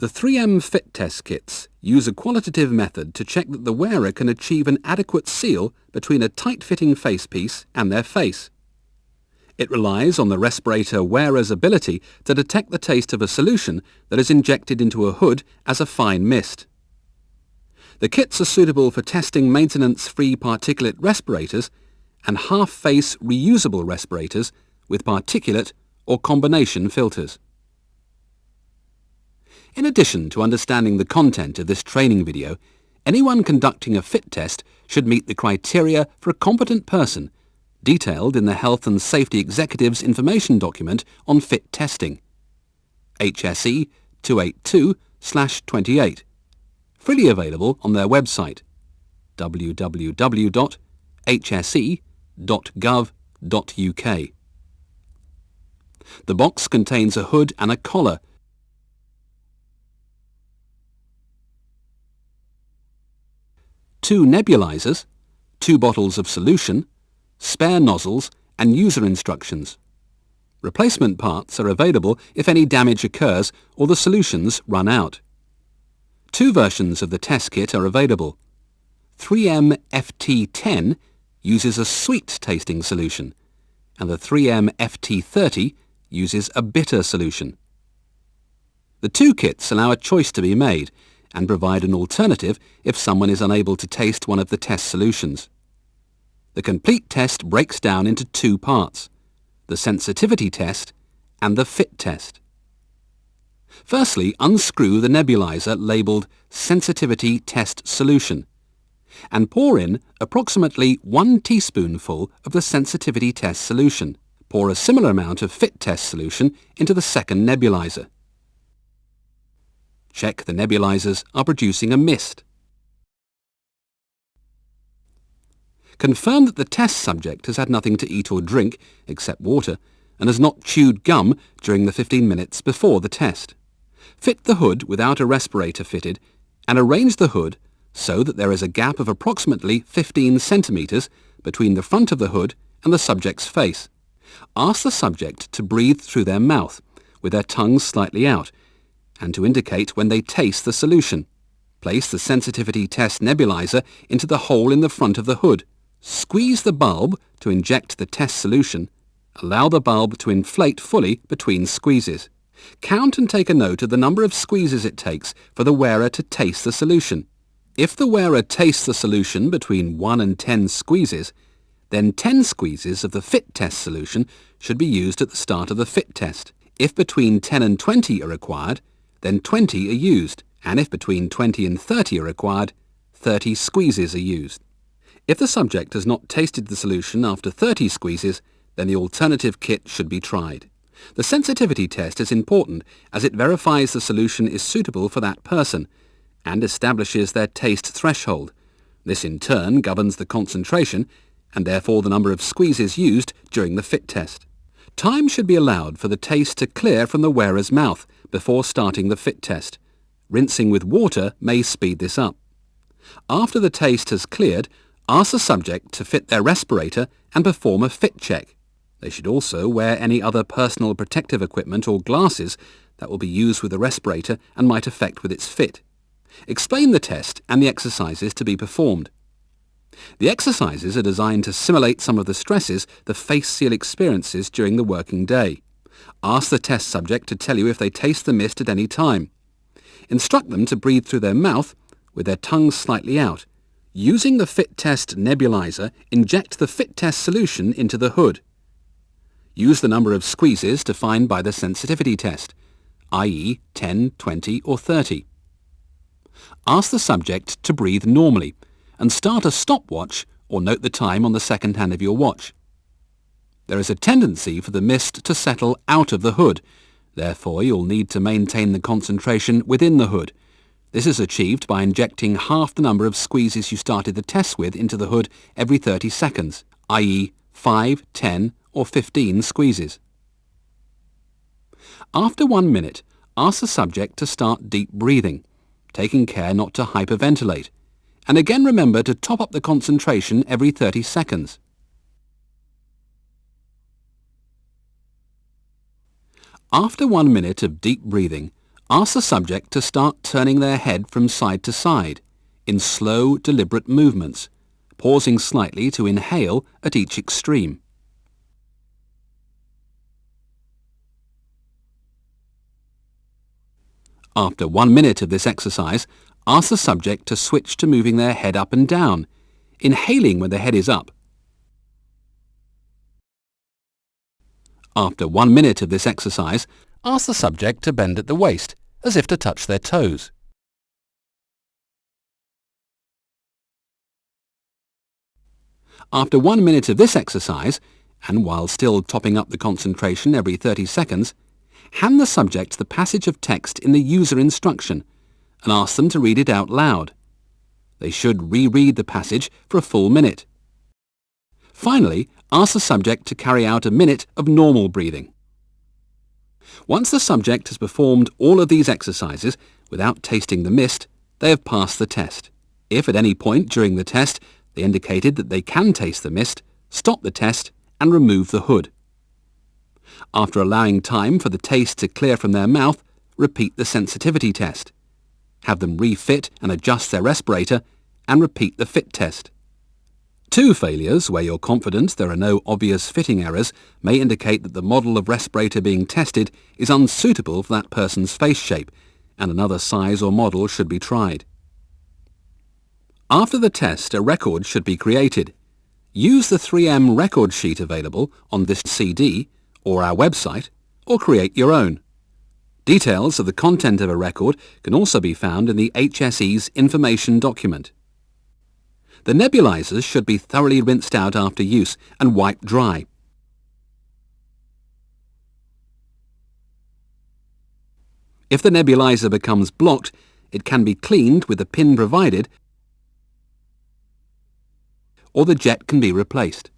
The 3M Fit Test kits use a qualitative method to check that the wearer can achieve an adequate seal between a tight-fitting facepiece and their face. It relies on the respirator wearer's ability to detect the taste of a solution that is injected into a hood as a fine mist. The kits are suitable for testing maintenance-free particulate respirators and half-face reusable respirators with particulate or combination filters. In addition to understanding the content of this training video, anyone conducting a fit test should meet the criteria for a competent person, detailed in the Health and Safety Executive's information document on fit testing, HSE 282/28, freely available on their website, www.hse.gov.uk. The box contains a hood and a collar, two nebulizers, 2 bottles of solution, spare nozzles and user instructions. Replacement parts are available if any damage occurs or the solutions run out. 2 versions of the test kit are available. 3M FT10 uses a sweet tasting solution and the 3M FT30 uses a bitter solution. The 2 kits allow a choice to be made and provide an alternative if someone is unable to taste one of the test solutions. The complete test breaks down into 2 parts, the sensitivity test and the fit test. Firstly, unscrew the nebulizer labelled Sensitivity Test Solution and pour in approximately 1 teaspoonful of the sensitivity test solution. Pour a similar amount of fit test solution into the second nebulizer. Check the nebulizers are producing a mist. Confirm that the test subject has had nothing to eat or drink except water and has not chewed gum during the 15 minutes before the test. Fit the hood without a respirator fitted and arrange the hood so that there is a gap of approximately 15 centimeters between the front of the hood and the subject's face. Ask the subject to breathe through their mouth with their tongues slightly out and to indicate when they taste the solution. Place the sensitivity test nebulizer into the hole in the front of the hood. Squeeze the bulb to inject the test solution. Allow the bulb to inflate fully between squeezes. Count and take a note of the number of squeezes it takes for the wearer to taste the solution. If the wearer tastes the solution between 1 and 10 squeezes, then 10 squeezes of the fit test solution should be used at the start of the fit test. If between 10 and 20 are required, then 20 are used, and if between 20 and 30 are required, 30 squeezes are used. If the subject has not tasted the solution after 30 squeezes, then the alternative kit should be tried. The sensitivity test is important as it verifies the solution is suitable for that person and establishes their taste threshold. This in turn governs the concentration and therefore the number of squeezes used during the fit test. Time should be allowed for the taste to clear from the wearer's mouth before starting the fit test. Rinsing with water may speed this up. After the taste has cleared, ask the subject to fit their respirator and perform a fit check. They should also wear any other personal protective equipment or glasses that will be used with the respirator and might affect with its fit. Explain the test and the exercises to be performed. The exercises are designed to simulate some of the stresses the face seal experiences during the working day. Ask the test subject to tell you if they taste the mist at any time. Instruct them to breathe through their mouth with their tongues slightly out. Using the fit test nebulizer, inject the fit test solution into the hood. Use the number of squeezes defined by the sensitivity test, i.e. 10, 20 or 30. Ask the subject to breathe normally and start a stopwatch or note the time on the second hand of your watch. There is a tendency for the mist to settle out of the hood. Therefore, you'll need to maintain the concentration within the hood. This is achieved by injecting half the number of squeezes you started the test with into the hood every 30 seconds, i.e. 5, 10 or 15 squeezes. After 1 minute, ask the subject to start deep breathing, taking care not to hyperventilate, and again remember to top up the concentration every 30 seconds. After 1 minute of deep breathing, Ask the subject to start turning their head from side to side in slow, deliberate movements, pausing slightly to inhale at each extreme. After 1 minute of this exercise, ask the subject to switch to moving their head up and down, inhaling when the head is up. After 1 minute of this exercise, ask the subject to bend at the waist, as if to touch their toes. After 1 minute of this exercise, and while still topping up the concentration every 30 seconds, hand the subject the passage of text in the user instruction and ask them to read it out loud. They should reread the passage for a full minute. Finally, ask the subject to carry out a minute of normal breathing. Once the subject has performed all of these exercises without tasting the mist, they have passed the test. If at any point during the test they indicated that they can taste the mist, stop the test and remove the hood. After allowing time for the taste to clear from their mouth, repeat the sensitivity test. Have them refit and adjust their respirator and repeat the fit test. 2 failures, where you're confident there are no obvious fitting errors, may indicate that the model of respirator being tested is unsuitable for that person's face shape, and another size or model should be tried. After the test, a record should be created. Use the 3M record sheet available on this CD or our website, or create your own. Details of the content of a record can also be found in the HSE's information document. The nebulizers should be thoroughly rinsed out after use and wiped dry. If the nebulizer becomes blocked, it can be cleaned with the pin provided, or the jet can be replaced.